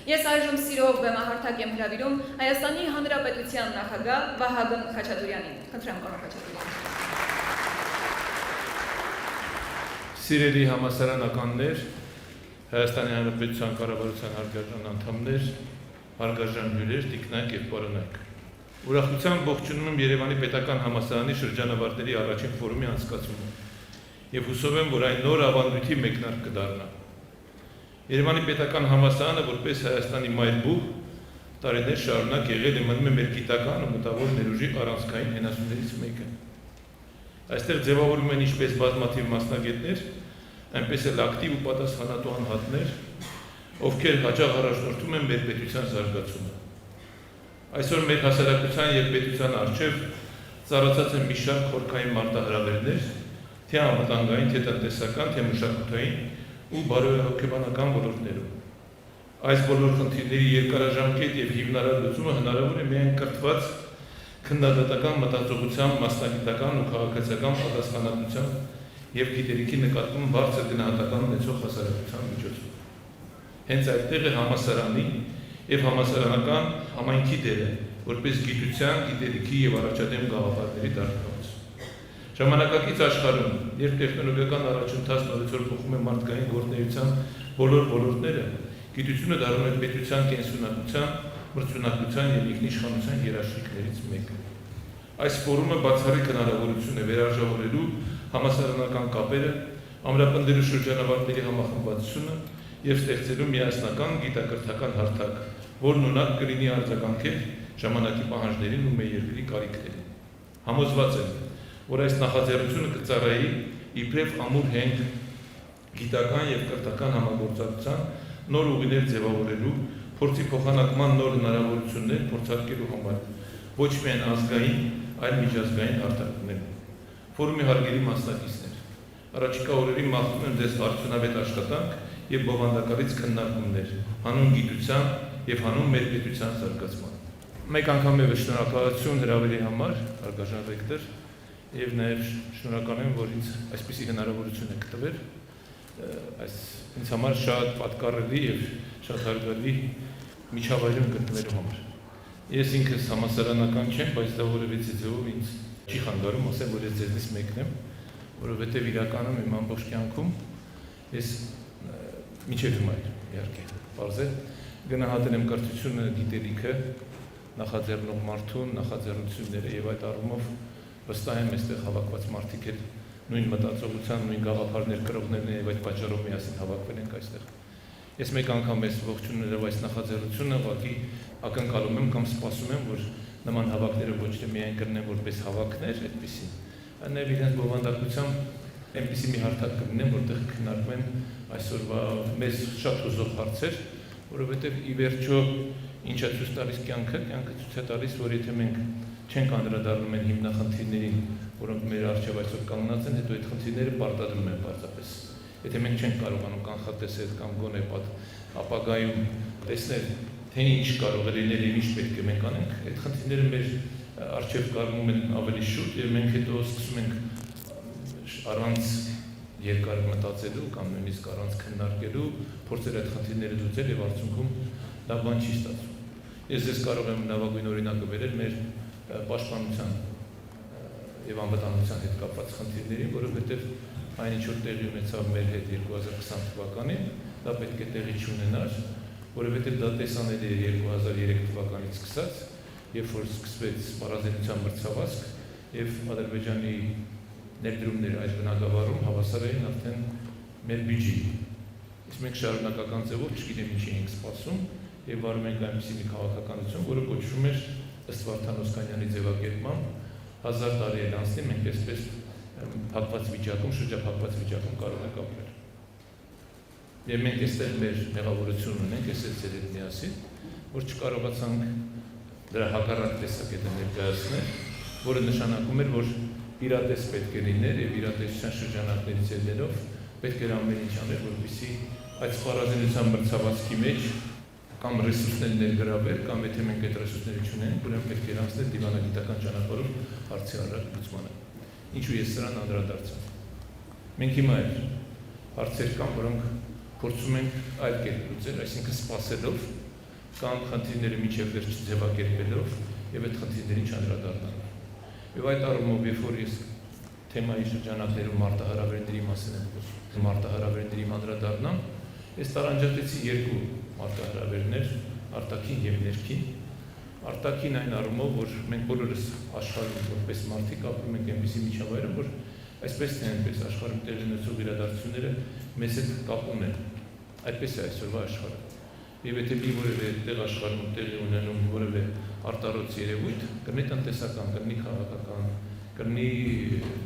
Ես այժմ սիրով բեմահարթակ եմ հրավիրում Հայաստանի Հանրապետության նախագահ Վահագն Խաչատուրյանին։ Խնդրեմ, պարոն Խաչատուրյան։ Սիրելի համալսարանականներ, Հայաստանի Հանրապետության կառավարության հարգարժան անդամներ, հարգարժան հյուրեր, տիկնայք եւ պարոնայք։ Ուրախությամբ ողջունում եմ Երևանի Պետական համալսարանի շրջանավարտների առաջին ֆորումի անցկացումը եւ հուսով եմ, որ այն նոր ավանդույթի մեկնարկ կդառնա։ Երևանի Պետական համալսարանը որպես Հայաստանի մայրբուհ տարիներ շարունակ եղել է մնում է մեր գիտական ու մտավոր ներուժի առանցքային հենասյուներից մեկը։ Այստեղ ձևավորվում են ինչպես բազմաթիվ մասնագետներ, այնպես էլ ակտիվ ու պատասխանատու անհատներ, ովքեր հաճախ առաջնորդում են մեր պետության զարգացումը։ Այսօր մեր հասարակության եւ պետության առջեւ ծառացած են մի շարք խորքային մարտահրավերներ, թե անվտանգային, թե տնտեսական, թե մշակութային ու բարոյահոգեբանական ոլորտներում։ Այս բոլոր խնդիրների երկարաժամկետ եւ հիմնարար լուծումը հնարավոր է միայն կրթված քննադատական մտածողության, մասնագիտական ու քաղաքացիական պատասխանատվության եւ գիտելիքի նկատմամբ բարձր գնահատական ունեցող հասարակության միջոցով։ Հենց այդտեղ է համալսարանի եւ համալսարանական համայնքի դերը, որպես գիտության, գիտելիքի եւ առաջադեմ գաղափարների դարձնող։ Ժամանակակից աշխարհում, երբ տեխնոլոգիական առաջընթացն նորից փոխում է մարդկային գործունեության բոլոր ոլորտները, գիտությունը դառնում է պետության կենսունակության, մրցունակության եւ ինքնիշխանության երաշխիքներից մեկը։ Այս ֆորումը բացառիկ հնարավորություն է վերարժևորելու համալսարանական կապերը, ամրապնդելու շրջանավարտների համախմբվածությունը եւ ստեղծելու միասնական գիտակրթական հարթակ, որն ունակ կլինի արձագանքել ժամանակի պահանջներին ու մեր երկրի կարիքներին։ Համոզված եմ, որ այս նախաձեռնությունը կծառայի իբրև ամուր հենք գիտական եւ կրթական համագործակցության նոր ուղիներ ձևավորելու, փորձի փոխանակման նոր հնարավորություններ փորձարկելու համար, ոչ միայն ազգային, այլ միջազգային հարթակներում։ Ֆորումի հարգելի մասնակիցներ, առաջիկա օրերին մաղթում եմ ձեզ արդյունավետ աշխատանք եւ բովանդակալից քննարկումներ, հանուն գիտության եւ հանուն մեր պետության զարգացման։ Մեկ անգամ եւս շնորհակալություն հրավերի համար, հարգարժան ռեկտոր, եւ նաեւ շնորհակալ եմ, որ ինձ այսպիսի հնարավորություն եք տվել, այս ինձ համար շատ պատկառելի եւ շատ հարգալի միջավայրում գտնվելու համար։ Ես ինքս համալսարանական չեմ, բայց դա որևիցե ձևով ինձ չի խանգարում ասեմ, որ ես ձեզնից մեկն եմ, որովհետեւ իրականում իմ ամբողջ կյանքում ես մինչև հիմա իհարկե պարզ է գնահատել եմ կրթությունը, գիտելիքը, նախաձեռնող մարդուն, նախաձեռնությունները եւ այդ առումով վստահ եմ այստեղ հավաքված մարդիկ էլ նույն մտածողության, նույն գաղափարներ կրողներն են եւ այդ պատճառով միասին հավաքվել ենք այստեղ։ Ես մեկ անգամ ես ողջունելով այս նախաձեռնությունը ուղղակի ակնկալում եմ կամ սպասում եմ, որ նման հավաքները ոչ թե միայն կրնեն որպես հավաքներ, այդպեսին, այլ նաեւ իրենց բովանդակությամբ այնպիսի մի հարթակ կլինեն, որտեղ քննարկվեն այսօրվա մեզ շատ հուզող հարցեր, որովհետև ի վերջո ինչա ցույց տալիս կյանքը ցույց է տալիս, որ եթե մենք չենք անդրադառնում են հիմնախնդիրներին, որոնք մեր առջև այսօր կանգնած են, հետո այդ խնդիրները պարտադրում են պարզապես։ Եթե մենք չենք կարողանում կանխատեսել կամ գոնե ապագայում տեսնել, թե ինչ կարող է լինել եւ ինչ պետք է մենք անենք, այդ խնդիրները մեր առջև կանգնում են ավելի շուտ եւ մենք հետո սկսում ենք առանց երկար մտածելու կամ նույնիսկ առանց քննարկելու փորձել այդ խնդիրները լուծել եւ արդյունքում դա բան չի ստացվում։ Ես ձեզ կարող եմ լավագույն օրինակը բերել մեր պաշտպանության եւ անվտանգության հետ կապված խնդիրներին, որովհետեւ այն ինչ որ տեղի ունեցավ մեր հետ 2020 թվականին, դա պետք է տեղի չունենար, որովհետեւ դա տեսանելի է 2003 թվականից սկսած, երբ որ սկսվեց պարազենության մրցավազք եւ Ադրբեջանի ներդրումները այս բնակավարում հավասար էին արդեն մեր բյուջեին։ Իսկ մենք շարունակական ձևով չգիտեմ ինչ էինք սպասում եւ վարում ենք այնպիսի մի քաղաքականություն, որը կոչվում էր ըստ Վարդան Օսկանյանի ձևակերպմամբ 1000 տարի էլ անցնի մենք այսպես փակված վիճակում, շրջափակված վիճակում կարող ենք ապրել։ Եվ մենք այստեղ մեր մեղավորություն ունենք, այս էլ միասին, որ չկարողացանք դրա հակառակ տեսակետը ներկայացնել, որը նշանակում էր, որ իրատես պետք է լիներ եւ իրատեսության շրջանակներից ելնելով պետք էր ամեն ինչ անել, որպեսզի այդ սպառազինության մրցավազքի մեջ կամ ռեսուրսներ ներգրավել, կամ եթե մենք այդ ռեսուրսները չունենք, ուրեմն պետք է անցնել դիվանագիտական ճանապարհով հարցի առարկա լուծմանը։ Ինչու ես սրան անդրադարձա։ Մենք հիմա հարցեր կան, որոնք փորձում ենք այլ կերպ լուծել, այսինքն սպասելով կամ խնդիրները միջև վերջ ձևակերպելով եւ այդ խնդիրներին չանդրադառնալով։ Եվ այդ առումով, երբ որ ես թեմայի շրջանակներում մարտահրավերների մասին եմ խոսում, մարտահրավերների անդրադառնամ, ես տարանջատեցի երկու մարտահրավերներ, արտաքին եւ ներքին։ Արտաքին այն առումով, որ մենք բոլորս աշխարհում որպես մարդիկ ապրում ենք այնպիսի միջավայրում, որ այսպես թե այնպես աշխարհում տեղի ունեցող իրադարձությունները մեզ հետ կապում են։ Այդպես է այսօրվա աշխարհը։ Եվ եթե մի որևէ տեղ աշխարհում տեղի ունենում որևէ արտարոց երևույթ, կլինի տնտեսական, կլինի քաղաքական, կլինի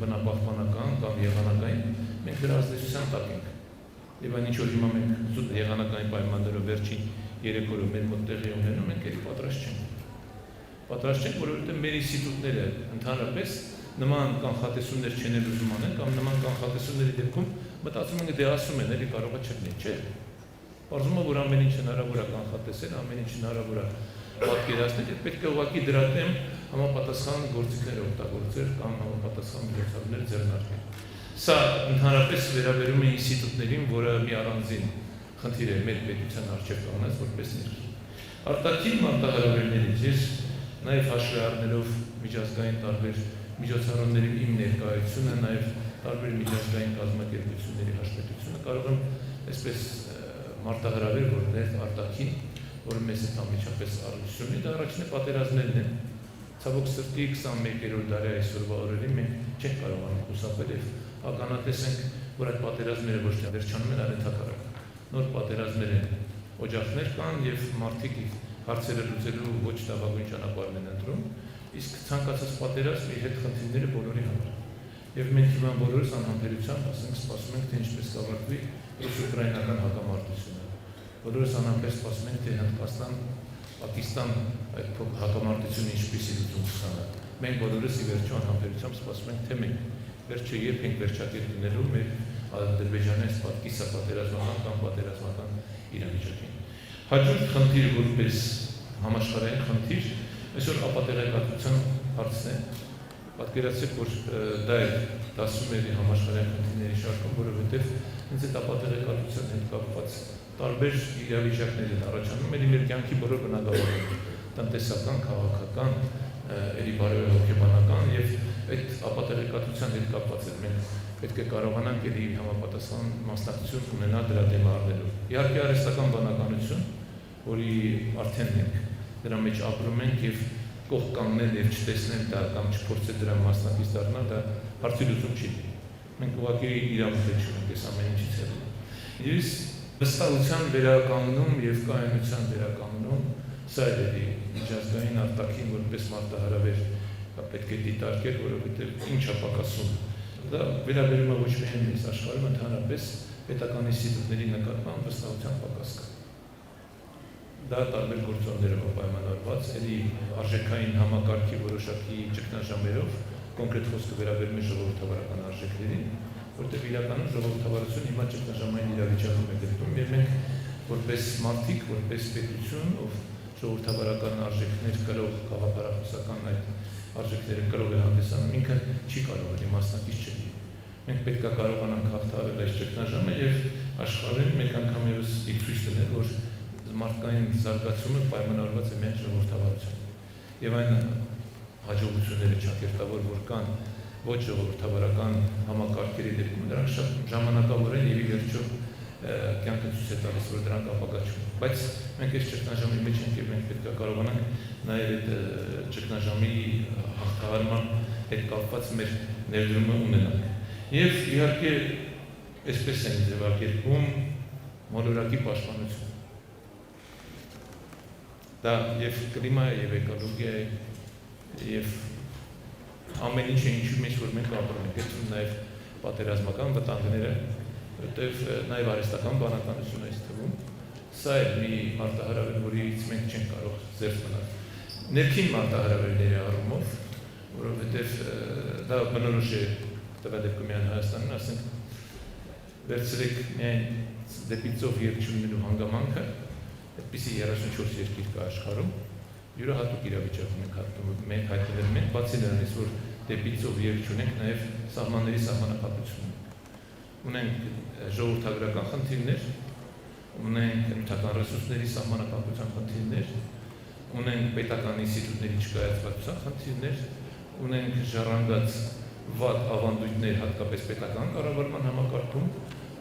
բնապահպանական կամ եղանակային, մենք դրա ազդեցության տակ ենք։ Եվ այն ինչ որ հիմա մենք զուտ եղանակային պայմաններով վերջին 3 օրը մեր մոտ տեղի ունենում, մենք էլի պատրաստ չենք։ Պատրաստ չենք, որովհետև մեր ինստիտուտները ընդհանրապես նման կանխատեսումներ չեն ուզում անեն կամ նման կանխատեսումների դեպքում մտածում են դե ասում են, էլի կարող է չլինի, չէ։ Պարզվում է, որ ամեն ինչ հնարավոր է կանխատեսել, ամեն ինչ հնարավոր է պատկերացնել, եւ պետք է ուղղակի դրա դեմ համապատասխան գործիքներ օգտագործել կամ համապատասխան միջոցառումներ ձեռնարկել։ Սա ընդհանրապես վերաբերում է ինստիտուտներին, որը մի առանձին խնդիր է մեր պետության առջև կանգնած որպես ներքին։ Արտաքին մարտահրավերներից ես նաև հաշվի առնելով միջազգային տարբեր միջոցառումների իմ ներկայությունը, նաև տարբեր միջազգային կազմակերպությունների հաշվետվությունը կարող եմ այսպես մարտահրավեր, որներ արտաքին, որը մեզ հետ անմիջապես առնչություն ունի, դա առաջինը պատերազմներն են։ Ցավոք սրտի 21-րդ դարի այսօրվա օրերին մենք չենք կարողանում խուսափել եւ ականատես ենք, որ այդ պատերազմները ոչ թե վերջանում են, այլ ընդհակառակը։ Նոր պատերազմներ են, օջախներ կան եւ մարդիկ հարցերը լուծելու ոչ լավագույն ճանապարհն են ընտրում, իսկ ցանկացած պատերազմ իր հետ խնդիրները բոլորի համար։ Եվ մենք հիմա բոլորս անհամբերությամբ ասենք սպասում ենք, թե ինչպես կավարտվի ռուս-ուկրաինական հակամարտությունը։ Բոլորս անհամբեր սպասում ենք, թե Հնդկաստան, Պակիստան այդ հակամարտությունը ինչպիսի լուծում կստանա։ Մենք բոլորս ի վերջո անհամբերությամբ սպասում ենք, թե մենք վերջը երբ ենք վերջակետնելու մեր Ադրբեջանի կիսապատերազմական կամ պատերազմական իրավիճակին։ Հաջորդ խնդիրը որպես համաշխարհային խնդիր այսօր ապատեղեկատվության հարցն է։ Պատկերացրեք, որ դա է 10-երի համաշխարհային խնդիրների շարքում, որովհետև հենց այդ ապատեղեկատվության հետ կապված տարբեր իրավիճակներ են առաջանում, ելի մեր կյանքի բոլոր բնագավառներում, տնտեսական, քաղաքական, ելի բարոյահոգեբանական եւ այդ ապատեղեկատվության հետ կապված է մենք պետք է կարողանանք ելի համապատասխան մասնակցություն ունենալ դրա դեմ առնելու։ Իհարկե արհեստական բանականություն, որի արդեն մենք դրա մեջ ապրում ենք եւ կողք կանգնել եւ չտեսնել դա կամ չփորձել դրա մասնակից դառնալ, դա հարցի լուծում չի։ Մենք ուղղակի իրավունք չունենք այս ամեն ինչից հետո։ Ես վստահության վերականգնում եւ կայունության վերականգնում սա է միջազգային արտաքին որպես մարտահրավեր պետք է դիտարկել, որովհետեւ ինչ է պակասում։ Դա վերաբերում է ոչ միայն այս աշխարհում, ընդհանրապես պետական ինստիտուտների նկատմամբ վստահության պակաս կա։ Դա տարբեր գործոններով պայմանավորված, ելի արժեքային համակարգի որոշակի ճգնաժամերով, կոնկրետ խոսքը վերաբերում է ժողովրդավարական արժեքներին, որտեղ իրականում ժողովրդավարությունը հիմա ճգնաժամային իրավիճակում է գտնվում, եւ մենք որպես մարդիկ, որպես պետություն, ով ժողովրդավարական արժեքներ կրող գաղափարախոսական այդ արժեքները կրող է հանդիսանում, ինքը չի կարող է մասնակից չլինի։ Մենք պետք է կարողանանք հաղթահարել այս ճգնաժամը եւ աշխարհին մեկ անգամ եւս ցույց տնել, որ մարդկային զարգացումը պայմանավորված է միայն ժողովրդավարությամբ։ Եվ այն հաջողությունները ճակերտավոր, որ կան ոչ ժողովրդավարական համակարգերի դեպքում, դրանք շատ ժամանակավոր են եւ ի վերջո կյանքը ցույց է տալիս, որ դրանք ապագա չունեն։ Բայց մենք այս ճգնաժամի մեջ ենք եւ մենք պետք է կարողանանք նաեւ այդ ճգնաժամի հաղթահարման հետ կապված մեր ներդրումը ունենալ։ Եվ իհարկե այսպես են ձևակերպում մոլորակի պաշտպանություն։ Դա եւ կլիմա է, եւ էկոլոգիա է, եւ ամեն ինչ է ինչու մեջ որ մենք ապրում ենք, այդում նաեւ պատերազմական վտանգները, որտեղ նաեւ արհեստական բանականություն է թվում։ Սա է մի մարտահրավեր, որից մենք չենք կարող զերծ մնալ։ Ներքին մարտահրավերների առումով, որովհետեւ դա բնորոշ է տվյալդեպքում միայն Հայաստանին, ասենք վերցրեք միայն դեպի ծով երկչունելու հանգամանքը, այդպիսի 34 երկիր կա աշխարհում, յուրահատուկ իրավիճակում ենք հայտնվել մենք, բացի նրանից, որ դեպի ծով երկչունենք, նաև սահմանների սահմանափակություն ունենք ժողովրդագրական խնդիրներ, ունենք պետական ռեսուրսների սահմանափակության խնդիրներ, ունենք պետական ինստիտուտների չկայացվածության խնդիրներ, ունենք ժառանգած վատ ավանդույթներ հատկապես պետական կառավարման համակարգում,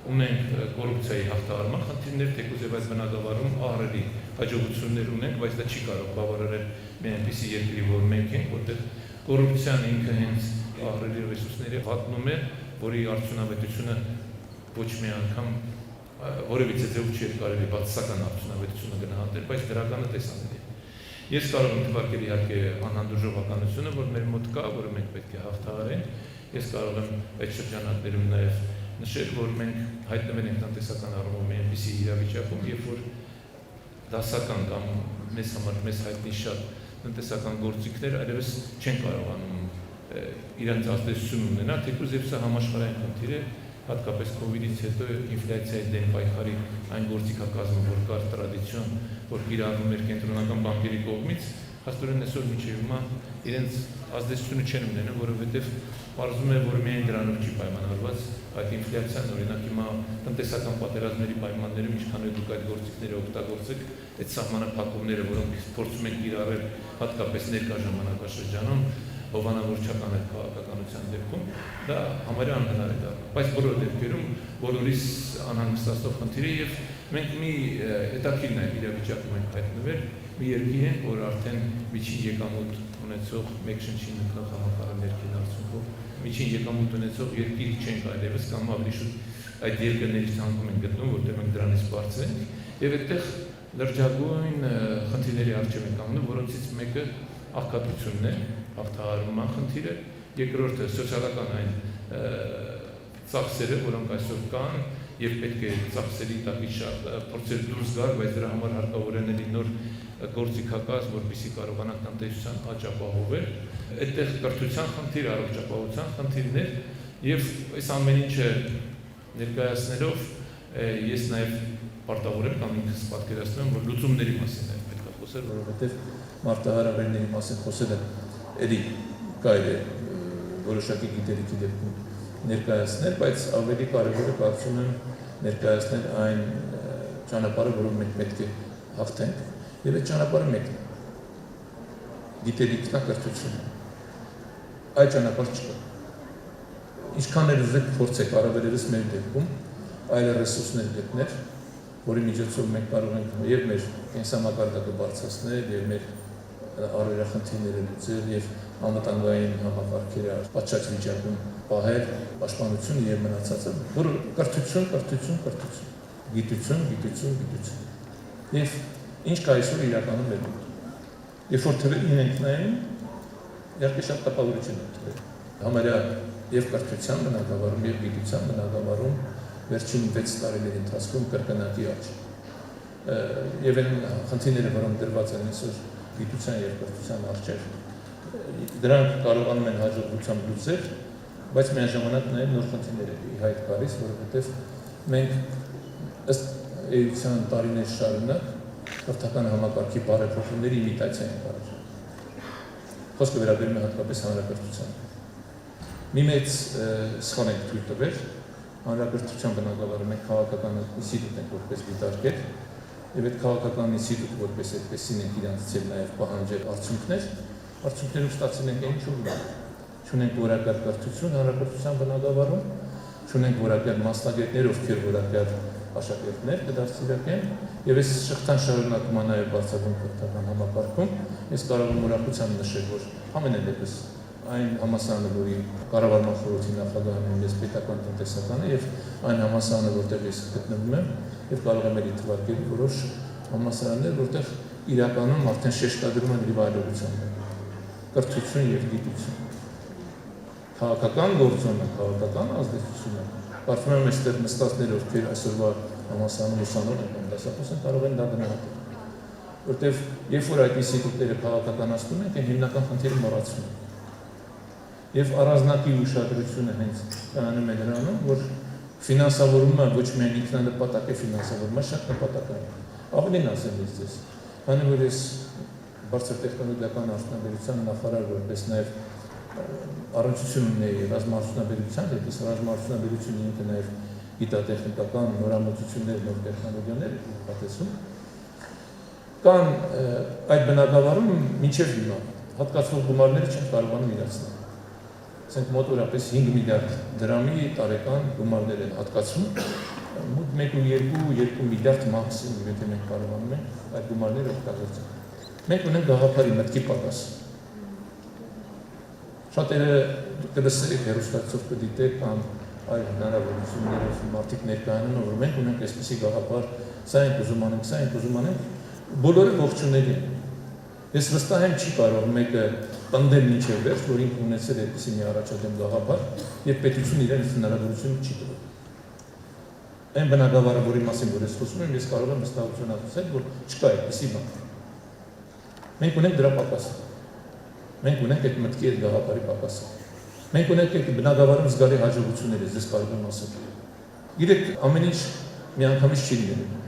ունենք կոռուպցիայի հաղթահարման խնդիրներ, թեկուզ եւ այս բնագավառում ահռելի հաջողություններ ունենք, բայց դա չի կարող բավարարել մի այնպիսի երկրի, որ մենք ենք, որտեղ կոռուպցիան ինքը հենց ահռելի ռեսուրսների վատնում է, որի արդյունավետությունը ոչ մի անգամ որևիցե ձևով չի կարելի բացասական արդյունավետությունը գնահատել, բայց դրականը տեսանելի է։ Ես կարող եմ թվարկել իհարկե անհանդուրժողականությունը, որ մեր մոտ կա, որը մենք պետք է հաղթահարենք։ Ես կարող եմ այդ շրջանակներում նաև նշել, որ մենք հայտնվել ենք տնտեսական առումով մի այնպիսի իրավիճակում, երբ որ դասական կամ մեզ համար մեզ հայտնի շատ տնտեսական գործիքներ այլևս չեն կարողանում իրենց ազդեցություն ունենալ, թեկուզ եւ սա համաշխարհային խնդիր է, հատկապես COVID-ից հետո ինֆլյացիայի դեմ պայքարի այն գործիքակազմը, որ կար տրադիցիոն, որ կիրառվում էր կենտրոնական բանկերի կողմից, հաստորեն այսօր մինչև հիմա իրենց ազդեցությունը չեն ունենում, որովհետև պարզվում է, որ միայն դրանով չի պայմանավորված այդ ինֆլյացիան, օրինակ հիմա տնտեսական պատերազմների պայմաններում ինչքան դուք այդ գործիքները օգտագործեք, այդ սահմանափակումները, որոնք փորձում են կիրառել հատկապես ներկա ժամանակաշրջանում, հովանավորչական այդ քաղաքականության դեպքում, դա համարյա անհնար է դառնում, բայց բոլոր դեպքերում բոլորիս անհանգստացնող խնդիր է եւ մենք մի հետաքրքիր նաեւ իրավիճակում ենք հայտնվել, մի երկիր ենք, որ արդեն միջին եկամուտ ունեցող մեկ շնչին ընկնող համակարգի ներքին արդյունքով միջին եկամուտ ունեցող երկիր չենք այլևս կամ ավելի շուտ այդ երկրների ցանկում են գտնում, որտեղ մենք դրանից բարձր ենք եւ այդտեղ լրջագույն խնդիրների առջև ենք կանգնում, որոնցից մեկը աղքատությունն է, հաղթահարման խնդիրը, երկրորդը սոցիալական այն ծախսերը, որոնք այսօր կան եւ պետք է ծախսերի տակից շատ փորձել դուրս գալ, բայց դրա համար հարկավոր է ների նոր գործիքակազմ, որպեսզի կարողանանք տնտեսության աճ ապահովել, այդտեղ կրթության խնդիր, առողջապահության խնդիրներ եւ այս ամեն ինչը ներկայացնելով ես նաեւ պարտավոր եմ կամ ինքս պատկերացնում եմ, որ լուծումների մասին է պետք է խոսել, որովհետեւ մարտահրավերների մասին խոսելը էլի կարելի է որոշակի գիտելիքի դեպքում ներկայացնել, բայց ավելի կարևորը կարծում եմ ներկայացնել այն ճանապարհը, որով մենք պետք է հաղթենք, եւ այդ ճանապարհը մեկն է։ Գիտելիքն է, կրթությունը։ Այդ ճանապարհ չկա։ Ինչքան էլ ուզեք փորձեք առավելևս մեր դեպքում այլ ռեսուրսներ գտնել, որի միջոցով մենք կարող ենք եւ մեր կենսամակարդակը բարձրացնել եւ մեր առօրյա խնդիրները լուծել եւ անվտանգային համակարգերը պատշաճ վիճակում պահել, պաշտպանություն եւ մնացածը, որ կրթություն, գիտություն։ Եվ ինչ կա այսօր իրականում մեր մոտ։ Երբ որ թվերին ենք նայում, իհարկե շատ տպավորություն է թվեր։ Համարյա եւ կրթության բնագավառում եւ գիտության բնագավառում վերջին 6 տարիների ընթացքում կրկնակի աճ։ Եվ այն խնդիրները, որոնք դրված են այսօր գիտության եւ կրթության առջև, դրանք կարողանում են հաջողությամբ լուծել, բայց միաժամանակ նաեւ նոր խնդիրներ են հայտ գալիս, որովհետեւ մենք ըստ էության տարիներ շարունակ կրթական համակարգի բարեփոխումների իմիտացիա են կարել։ Խոսքը վերաբերում է հատկապես հանրակրթությանը։ Մի մեծ սխալ ենք թույլ տվել, հանրակրթության բնագավառում մենք քաղաքական ինստիտուտ ենք որպես դիտարկել, եւ այդ քաղաքական ինստիտուտը որպես այդպեսին ենք իրացել նաեւ պահանջել արդյունքներում ստացել ենք այն ինչ-որ չունենք որակյալ կրթություն հանրակրթության բնագավառում, չունենք որակյալ մասնագետներ, ովքեր որակյալ աշակերտներ կդարձիարակեն, եւ այս շղթան շարունակում է նաեւ բարձրագույն կրթական համակարգում, ես կարող եմ ուրախությամբ նշել, որ ամենայն դեպս այն համալսարանը, որի կառավարման խորհրդի նախագահն եմ, ես պետական տնտեսական եւ այն համալսարանը, որտեղ ես գտնվում եմ, եւ կարող եմ ելի թվարկել որոշ համալսարաններ, որտեղ իրականում արդեն շեշտադրում են լիվայրության կրթություն եւ գիտություն։ Քաղաքական գործոնը, քաղաքական ազդեցությունը, կարծում եմ այստեղ նստածներ, ովքեր այսօրվա համալսարանում ուսանող են կամ դասախոս են, կարող են դա գնահատել։ Որտեւ երբ որ այդ ինստիտուտները քաղաքականացնում են, այն հիմնական խնդիրը մոռացում են։ Եվ առանձնակի ուշադրությունը հենց կայանում է նրանում, որ ֆինանսավորումը ոչ միայն ինքնանպատակ է ֆինանսավորումը, շատ նպատակային։ Ավելին ասեմ ես, քանի որ ես բարձր տեխնոլոգիական արդյունաբերության նախարար որպես նաև առողջություն ունեի ռազմաարդյունաբերության հետ, այս ռազմաարդյունաբերությունը ինքը նաև գիտատեխնիկական նորամուծություններ, նոր տեխնոլոգիաներ հատեցում, կան այդ բնակավարում մինչև հիմա հատկացվող գումարները չեն կարողանում իրացնել։ Ասենք մոտորապես 5 միլիարդ դրամի տարեկան գումարներ են հատկացում, մոտ 1.2 միլիարդ մաքսիմում, եթե մենք կարողանում ենք այդ գումարները օգտագործել։ Մենք ունենք գաղափարի մտքի պակաս։ Շատերը կլսեք հեռուստացով կդիտեք կամ այլ հնարավորություններով մարդիկ ներկայանում, որ մենք ունենք այսպիսի գաղափար, սա ենք ուզում անենք, սա ենք ուզում անենք, բոլորը ողջունելի են։ Ես վստահ եմ չի կարող մեկը պնդել մինչև վերջ, որ ինքը ունեցել է այդպիսի մի առաջադեմ գաղափար եւ պետությունը իրեն հնարավորություն չի տվել։ Այն բնակավարը, որի մասին որ ես խոսում եմ, ես կարող եմ վստահություն ասել, որ չկա այդպիսի բան։ Մենք ունենք դրա պակասը։ Մենք ունենք այդ մտքի այդ գաղափարի պակասը։ Մենք ունենք այդ բնակավարում զգալի հաջողություններ, ես կարող եմ ասել։ Գիտեք, ամեն ինչ միանգամից չի լինելու։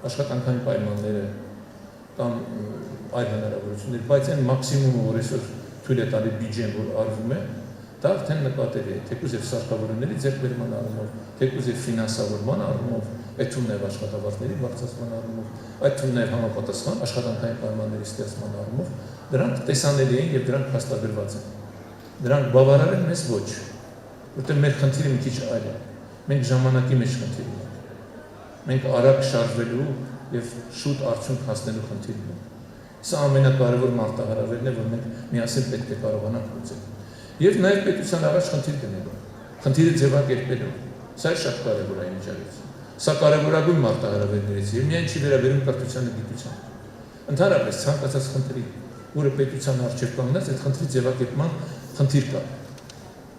Աշխատանքային պայմանները կամ այլ հնարավորություններ, բայց այն մաքսիմումը, որ այսօր թույլ է տալի բյուջեն, որ արվում է, դա արդեն նկատելի է, թեկուզ եւ սարքավորումների ձեռքբերման առումով, թեկուզ եւ ֆինանսավորման առումով, այդ թվում նաեւ աշխատավարձերի բարձրացման առումով, այդ թվում նաեւ համապատասխան աշխատանքային պայմանների ստեղծման առումով, դրանք տեսանելի են եւ դրանք հաստատագրված են։ Դրանք բավարար են, մեզ ոչ, որտեղ մեր խնդիրը մի քիչ այլ է։ Մենք ժամանակի մեջ խնդիր ունենք։ Մենք արագ շարժվելու եւ շուտ արդյունք հասնելու խնդիր ունենք։ Սա ամենակարևոր մարտահրավերն է, որ մենք միասին պետք է կարողանանք լուծել։ Եվ նաև պետության առաջ խնդիր դնելու, խնդիրը ձևակերպելու։ Սա շատ կարևոր է միջավայրից։ Սա կարևորագույն մարտահրավերներից եւ միայն չի վերաբերում կրթությանը, գիտությանը։ Ընդհանրապես ցանկացած խնդրի, որը պետության առջև կանգնած, այդ խնդրի ձևակերպման խնդիր կա։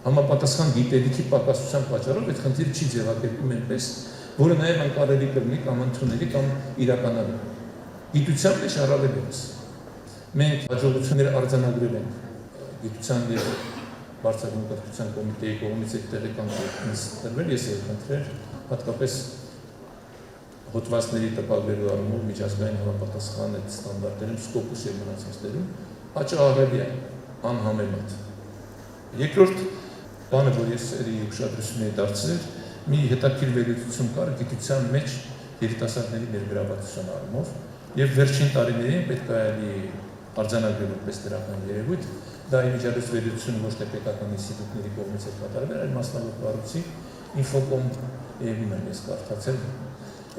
Համապատասխան գիտելիքի պակասության պատճառով այդ խնդիրը չի ձևակերպում այնպես, որը նաև անկարելի կլինի կամ ընդունելի կամ իրականանալի։ Գիտության մեջ առավել ևս։ Մենք հաջողություններ արձանագրել ենք գիտության եւ բարձրագույն կրթության կոմիտեի կողմից այդ տեղեկանքն տրվել, ես եք խնդրել հատկապես հոդվածների տպագրելու առումով միջազգային համապատասխան այդ ստանդարտերում, սկոպուս եւ մնացածներում հաճախ է անհամեմատ։ Երկրորդ բանը, որ ես ուշադրություն էի դարձրել, մի հետաքրքիր վերլուծություն կար գիտության մեջ երիտասարդների ներգրավվածության առումով եւ վերջին տարիներին պետք է արձանագրել որպես դրական երևույթ, դա իմիջիալոց վերլուծությունը ոչ թե պետական ինստիտուտների կողմից է կատարվել, այլ մասնավոր կառույցի Infocom եւ ես կարդացել,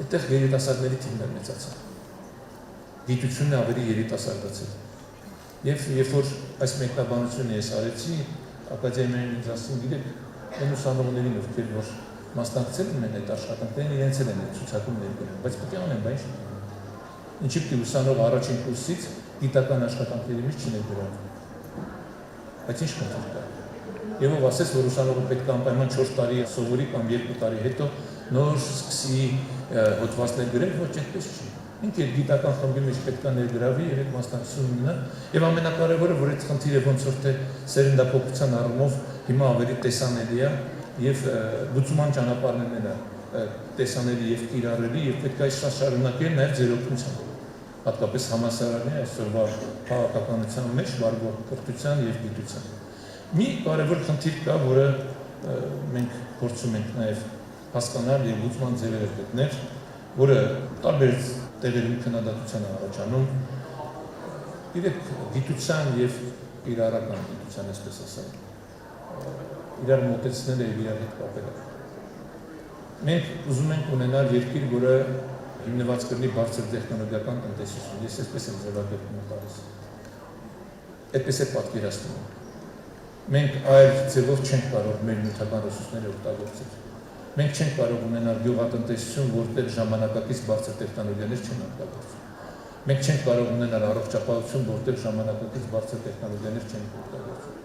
այդտեղ երիտասարդների թիվն է մեծացել։ Գիտությունն ավելի երիտասարդացել։ Եվ երբ որ այս մեկնաբանությունը ես արեցի, ակադեմիայում ինձ ասում, գիտեք, այն ուսանողներին, ովքեր որ մասնակցել են այդ աշխատանքներին, իրենց են ցուցակում ներկայացնում, բայց պետք է անեն, բայց ինչի՞ պետք է ուսանող առաջին կուրսից գիտական աշխատանքների մեջ չներգրավվի։ Բայց ինչ խնդիր կա։ Եվ ով ասես, որ ուսանողը պետք է անպայման 4 տարի սովորի կամ 2 տարի հետո նոր սկսի հոդվածներ գրել, ոչ այդպես չի։ Ինքը գիտական խմբի մեջ պետք է ներգրավվի եւ այդ մասնակցությունը ունենա։ Եվ ամենակարևորը, որ այդ խնդիրը ոնց որ թե սերնդափոխության առումով հիմա ավելի տեսանելի է եւ լուծման ճանապարհներն են տեսանելի եւ կիրառելի եւ պետք է այս շարունակել նաեւ ձեր օգնությամբ։ Հատկապես համասարանի այսօրվա քաղաքականության մեջ վարվող կրթության եւ գիտության։ Մի կարևոր խնդիր կա, որը մենք փորձում ենք նաեւ հասկանալ եւ լուծման ձևեր գտնել, որը տարբեր տեղերում քննադատության առաջանում, իրեք գիտության եւ իրարական գիտության, այսպես ասեմ, իրար մոտեցնել եւ իրար հետ կապել։ Մենք ուզում ենք ունենալ երկիր, որը հիմնված կլինի բարձր տեխնոլոգիական տնտեսություն։ Ես այսպես եմ ձևակերպում տալիս։ Այդպես է պատկերացնում։ Մենք այլ ձևով չենք կարող մեր նյութական ռեսուրսները օգտագործել։ Մենք չենք կարող ունենալ գյուղատնտեսություն, որտեղ ժամանակակից բարձր տեխնոլոգիաներ չեն օգտագործվում։ Մենք չենք կարող ունենալ առողջապահություն, որտեղ ժամանակակից բարձր տեխնոլոգիաներ չեն օգտագործվում։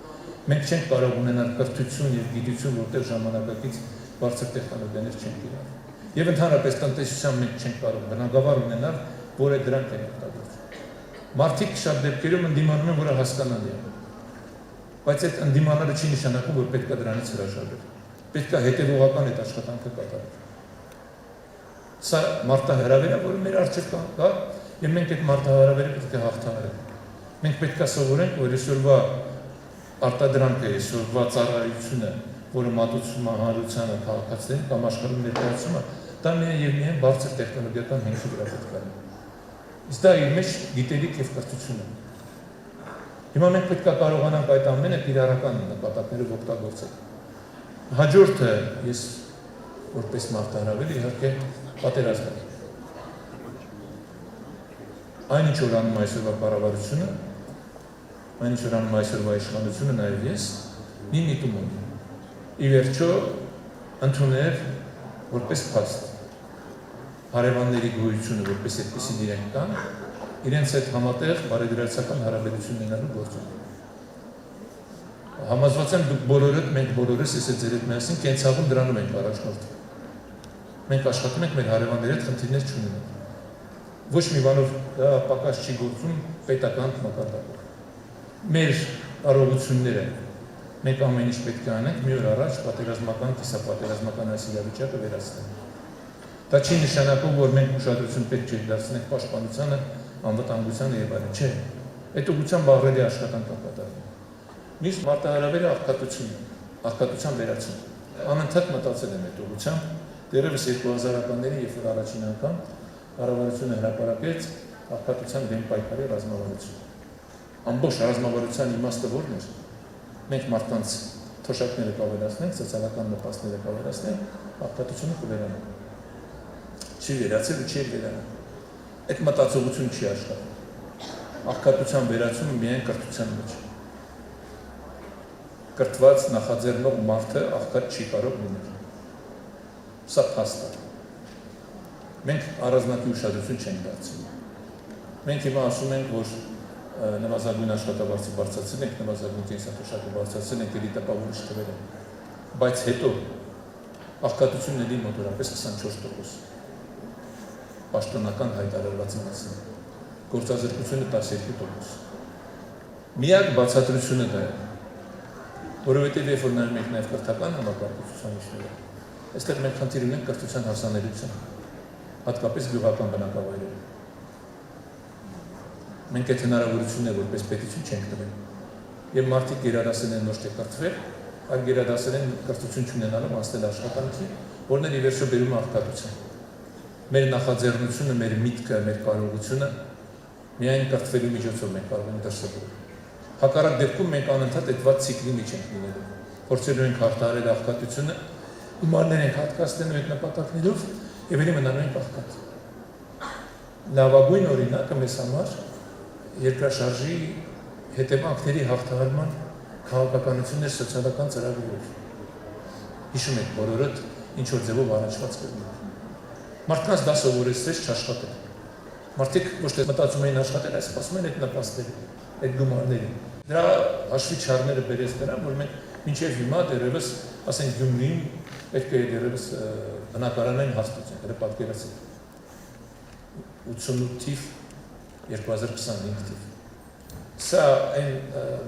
Մենք չենք կարող ունենալ կրթություն եւ գիտություն, որտեղ ժամանակակից բարձր տեխնոլոգիաներ չեն կիրառվում։ Եվ ընդհանրապես տնտեսության մենք չենք կարող բնակավար ունենալ, որը դրանք են օգտագործում։ Մարդիկ շատ դեպքերում ընդդիմանում են, որը հասկանալի է։ Բայց այդ ընդդիմանալը չի նշանակում, որ պետք է դրանից հրաժարվել։ Պետք է հետևողական այդ աշխատանքը կատարել։ Սա մարտահրավեր է, որը մեր առջև կա, եւ մենք այդ մարտահրավերը պետք է հաղթահարենք։ Մենք պետք է սովորենք, որ այսօրվա արտադրանքը, այսօրվա ծառայությունը, որը մատուցում է հանրությանը քաղաքացիներին կամ աշխարհում ներկայացումը, դա միայն եւ միայն բարձր տեխնոլոգիական հենքի վրա պետք է լինի։ Իսկ դա իր մեջ գիտելիք եւ կրթություն է։ Հիմա մենք պետք է կարողանանք այդ ամենը կիրառական նպատակներով օգտագործել։ Հաջորդը ես որպես մարտահրավեր իհարկե պատերազմն է։ Այնինչ որ անում այսօրվա կառավարությունը, այնինչ որ անում այսօրվա իշխանությունը, նաև ես մի միտում ունեմ։ Ի վերջո ընդունել որպես փաստ հարևանների գոյությունը, որպես այդպեսին իրենք կան, իրենց հետ համատեղ բարեգործական հարաբերություն ունենալու գործում։ Համոզված եմ դուք բոլորդ, մենք բոլորս ես ձեր հետ միասին կենցաղում դրանում ենք առաջնորդում։ Մենք աշխատում ենք մեր հարևանների հետ խնդիրներ չունենալ։ Ոչ մի բանով դա պակաս չի գործում պետական մակարդակով։ Մեր կարողությունները մենք ամեն ինչ պետք է անենք մի օր առաջ պատերազմական, կիսապատերազմական այս իրավիճակը վերացնենք։ Դա չի նշանակում, որ մենք ուշադրություն պետք չէ դարձնենք պաշտպանությանը, անվտանգությանը եւ այլն, չէ։ Այդ ուղղությամբ աղրելի աշխատանք է կատարվում։ Միշտ մարտահրավերը աղքատության վերացում։ Անընդհատ մտածել եմ այդ ուղղությամբ, դեռևս 2000-ականներին, երբ որ առաջին անգամ կառավարությունը հրապարակեց աղքատության դեմ պայքարի ռազմավարություն։ Ամբողջ ռազմավարության իմաստը որն էր։ Մենք մարդկանց թոշակները կավելացնենք, սոցիալական նպաստները կավելացնենք, աղքատությունը կվերանա։ Չի վերացել ու չի վերանա։ Այդ մտածողություն չի աշխատում։ Աղքատության վերացումը միայն կրթության մեջ։ Կրթված նախաձեռնող մարդը աղքատ չի կարող լինել։ Սա փաստ է։ Մենք առանձնակի ուշադրություն չենք դարձնում։ Մենք հիմա ասում ենք, որ նվազագույն աշխատավարձը բարձրացրել ենք, նվազագույն կենսաթոշակը բարձրացրել ենք, էլի տպավորիչ թվեր են։ Բայց հետո աղքատությունն էլի մոտորապես 24%։ Պաշտոնական հայտարարվածի մասին։ Գործազրկությունը 12%։ Միակ բացատրությունը դա է, որովհետև երբ որ նայում ենք նաև կրթական համակարգչությունները, այստեղ մենք խնդիր ունենք կրթության հասանելիության, հատկապես գյուղական բնակավայրերում։ Մենք այդ հնարավորությունները որպես պետություն չենք տվել։ Եվ մարդիկ գերադասել են ոչ թե կրթվել, այլ գերադասել են կրթություն չունենալով անցնել աշխատանքի, որն էլ ի վերջո բերում է աղքատության։ Մեր նախաձեռնությունը, մեր միտքը, մեր կարողությունը միայն կրթվելու միջոցով մենք կարող ենք դրսևորել։ Հակառակ դեպքում մենք անընդհատ այդ վատ ցիկլի մեջ ենք լինելու։ Փորձելու ենք հաղթահարել աղքատությունը, գումարներ ենք հատկացնելու այդ նպատակներով եւ ելի մնալու ենք աղքատ։ Լավագույն օրինակը մեզ համար երկրաշարժի հետևանքների հաղթահարման քաղաքականություններ սոցիալական ծրագրերով։ Հիշում եք բոլորդ ինչ որ ձևով առաջված կրնի։ Մարդկանց դա սովորեցրեց չաշխատել։ Մարդիկ ոչ թե մտածում էին աշխատել, այլ սպասում են այդ նպաստները, այդ գումարներին։ Դրա հաշվի չառները բերեց նրան, որ մենք մինչև հիմա դեռևս, ասենք Գյումրիում պետք է դեռևս բնակարանային հաստատություն, դրա պատկերացրեք։ 88 թիվ, 2025 թիվ։ Սա այն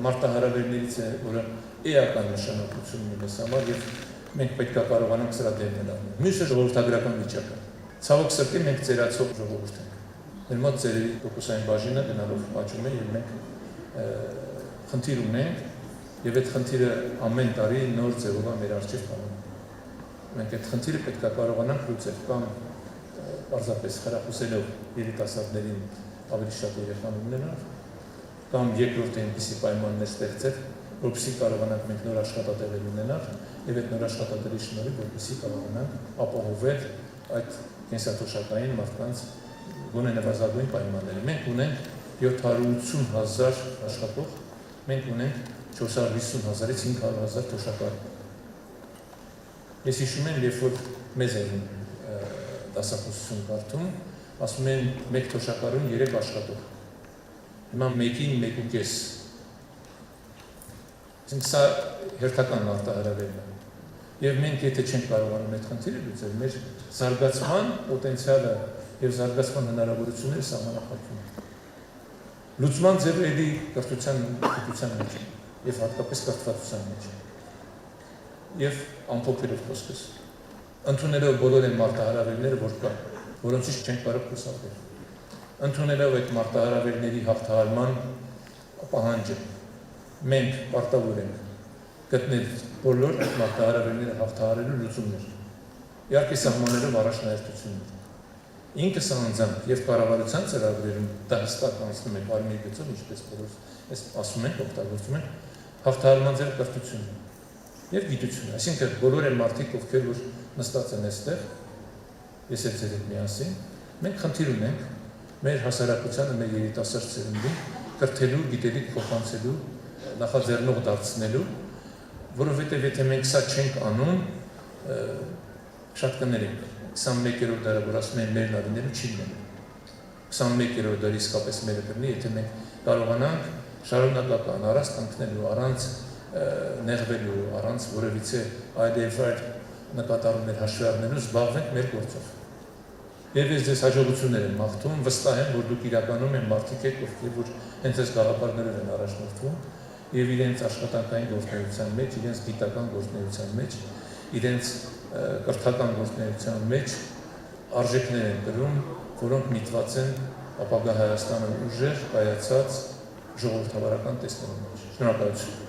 մարտահրավերներից է, որը էական նշանակություն ունի մեզ համար եւ մենք պետք է կարողանանք սրա դեմն առնել։ Մյուսը ժողովրդագրական վիճակը։ Ցավոք սրտի մենք ծերացող ժողովուրդ ենք։ Մեր մոտ ծերերի տոկոսային բաժինը գնալով աճում է եւ մենք խնդիր ունենք եւ այդ խնդիրը ամեն տարի նոր ձևով է մեր առջեւ կանգնում։ Մենք այդ խնդիրը պետք է կարողանանք լուծել կամ պարզապես խրախուսելով երիտասարդներին ավելի շատ երեխան ունենալ կամ երկրորդ այնպիսի պայմաններ ստեղծել, որպեսզի կարողանանք մենք նոր աշխատատեղեր ունենալ եւ այդ նոր աշխատատեղերի շնորհիվ որպեսզի կարողանանք ապահովել այդ կենսաթոշակային մարդկանց գոնե նվազագույն պայմանները։ Մենք ունենք 780,000 աշխատող, մենք ունենք 450,000-ից 500,000 թոշակառու։ Ես հիշում եմ, երբ որ մեզ էին դասախոսություն կարդում, ասում են մեկ թոշակառուն 3 աշխատող։ Հիմա մեկին 1.5։ Իսկ սա հերթական մարտահրավերն է։ Եվ մենք եթե չենք կարողանում այդ խնդիրը լուծել, մեր զարգացման պոտենցիալը եւ զարգացման հնարավորությունները սահմանափակվում են։ Լուծման ձևը էլի կրթության գիտության մեջ է եւ հատկապես կրթվածության մեջ է։ Եվ ամփոփելով խոսքս, ընդունելով բոլոր այն մարտահրավերները, որ կան, որոնցից չենք կարող խուսափել։ Ընդունելով այդ մարտահրավերների հաղթահարման պահանջը, մենք պարտավոր ենք գտնել բոլոր մարտահրավերները հաղթահարելու լուծումներ։ Իհարկե սահմանելով առաջնահերթություններ։ Ինքս անձամբ եւ կառավարության ծրագրերում դա հստակ անցնում է արմիի գծով, ինչպես բոլորս այս ասում ենք, օգտագործում ենք հաղթահարման ձեր կրթությունը եւ գիտությունը։ Այսինքն բոլոր այն մարդիկ, ովքեր որ նստած են այստեղ, ես էլ ձեր հետ միասին, մենք խնդիր ունենք մեր հասարակությանը, մեր երիտասարդ սերունդին կրթելու, գիտելիք փոխանցելու, նախաձեռնող դարձնելու, որովհետեւ եթե մենք սա չենք անում, շատ կներենք 21-րդ դարը, որ ասում են մեր նավիները չի լինելու։ 21-րդ դարը իսկապես մերը կլինի, եթե մենք կարողանանք շարունակական առանց կանգնելու, առանց նեղվելու, առանց որևիցե այլ նկատառումներ հաշվի առնելու զբաղվենք մեր գործով։ Եվ ես ձեզ հաջողություններ եմ մաղթում, վստահ եմ, որ դուք իրականում են մարդիկ եք, ովքեր որ հենց այս գաղափարներով են առաջնորդվում եւ իրենց աշխատանքային գործունեության մեջ, իրենց գիտական գործունեության մեջ, իրենց կրթական գործունեության մեջ արժեքներ են կրում, որոնք միտված են ապագա Հայաստանը ուժեղ, կայացած ժողովրդավարական տեսնելու մեջ։ Շնորհակալություն։